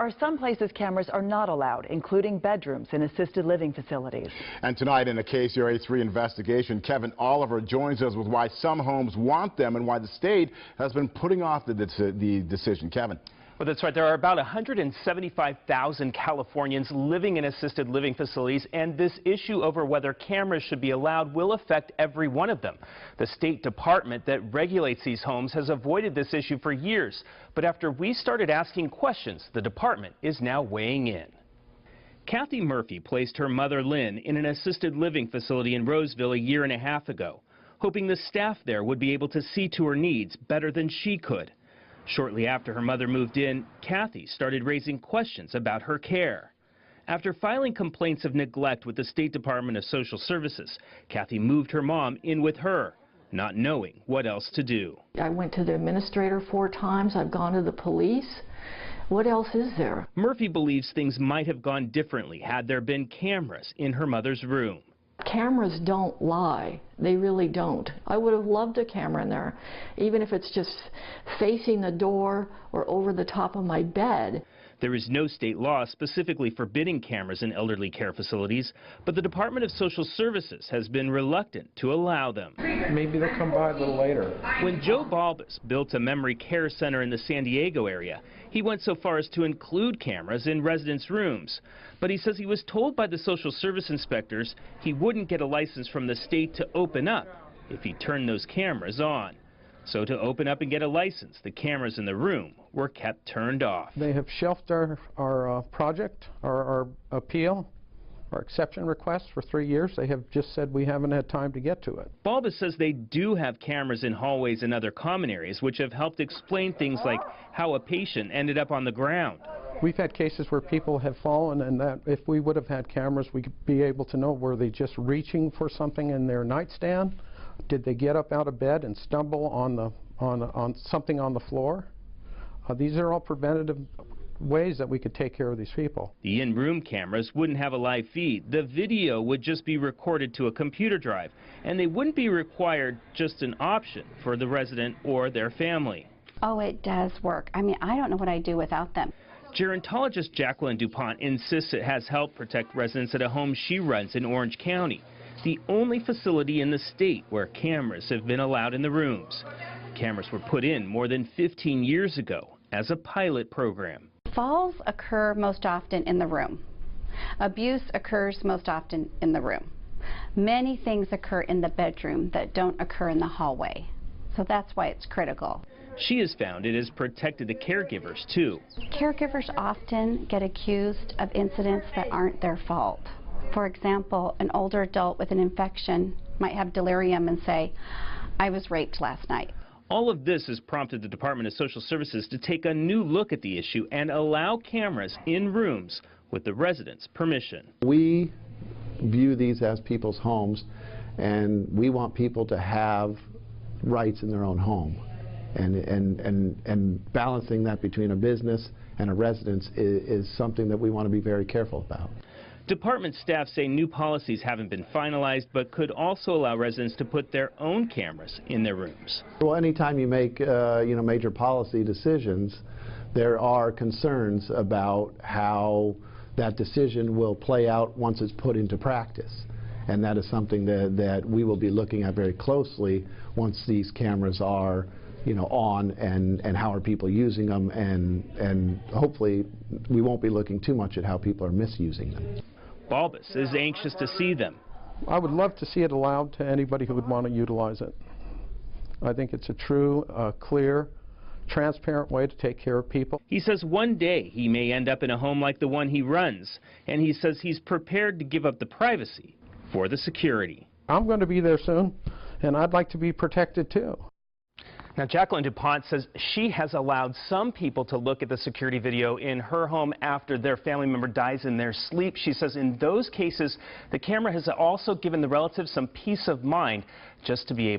are some places cameras are not allowed, including bedrooms in assisted living facilities. And tonight in a KCRA 3 investigation, Kevin Oliver joins us with why some homes want them and why the state has been putting off the decision. Kevin. Well, that's right. There are about 175,000 Californians living in assisted living facilities, and this issue over whether cameras should be allowed will affect every one of them. The State Department that regulates these homes has avoided this issue for years, but after we started asking questions, the department is now weighing in. Kathy Murphy placed her mother Lynn in an assisted living facility in Roseville a year and a half ago, hoping the staff there would be able to see to her needs better than she could. Shortly after her mother moved in, Kathy started raising questions about her care. After filing complaints of neglect with the State Department of Social Services, Kathy moved her mom in with her, not knowing what else to do. I went to the administrator 4 times. I've gone to the police. What else is there? Murphy believes things might have gone differently had there been cameras in her mother's room. Cameras don't lie. They really don't. I would have loved a camera in there, even if it's just facing the door or over the top of my bed. There is no state law specifically forbidding cameras in elderly care facilities, but the Department of Social Services has been reluctant to allow them. Maybe they'll come by a little later. When Joe Balbus built a memory care center in the San Diego area, he went so far as to include cameras in residents' rooms. But he says he was told by the social service inspectors he wouldn't get a license from the state to open up if he turned those cameras on. So to open up and get a license, the cameras in the room were kept turned off. They have shelved our project, our appeal, our exception request for 3 years. They have just said we haven't had time to get to it. Balbus says they do have cameras in hallways and other common areas, which have helped explain things like how a patient ended up on the ground. We've had cases where people have fallen, and that if we would have had cameras, we could be able to know, were they just reaching for something in their nightstand? Did they get up out of bed and stumble on something on the floor? These are all preventative ways that we could take care of these people. The in-room cameras wouldn't have a live feed. The video would just be recorded to a computer drive, and they wouldn't be required, just an option for the resident or their family. Oh, it does work. I mean, I don't know what I'd do without them. Gerontologist Jacqueline DuPont insists it has helped protect residents at a home she runs in Orange County, the only facility in the state where cameras have been allowed in the rooms. Cameras were put in more than 15 years ago as a pilot program. Falls occur most often in the room. Abuse occurs most often in the room. Many things occur in the bedroom that don't occur in the hallway. So that's why it's critical. She has found it has protected the caregivers, too. Caregivers often get accused of incidents that aren't their fault. For example, an older adult with an infection might have delirium and say, "I was raped last night." All of this has prompted the Department of Social Services to take a new look at the issue and allow cameras in rooms with the residents' permission. We view these as people's homes, and we want people to have rights in their own home. And balancing that between a business and a residence is something that we want to be very careful about. Department staff say new policies haven't been finalized, but could also allow residents to put their own cameras in their rooms. Well, anytime you make major policy decisions, there are concerns about how that decision will play out once it's put into practice. And that is something that we will be looking at very closely once these cameras are on, and how are people using them, and hopefully we won't be looking too much at how people are misusing them. Balbus is anxious to see them. I would love to see it allowed to anybody who would want to utilize it. I think it's a true, clear, transparent way to take care of people. He says one day he may end up in a home like the one he runs, and he says he's prepared to give up the privacy for the security. I'm going to be there soon, and I'd like to be protected too. Now, Jacqueline DuPont says she has allowed some people to look at the security video in her home after their family member dies in their sleep. She says in those cases, the camera has also given the relatives some peace of mind just to be able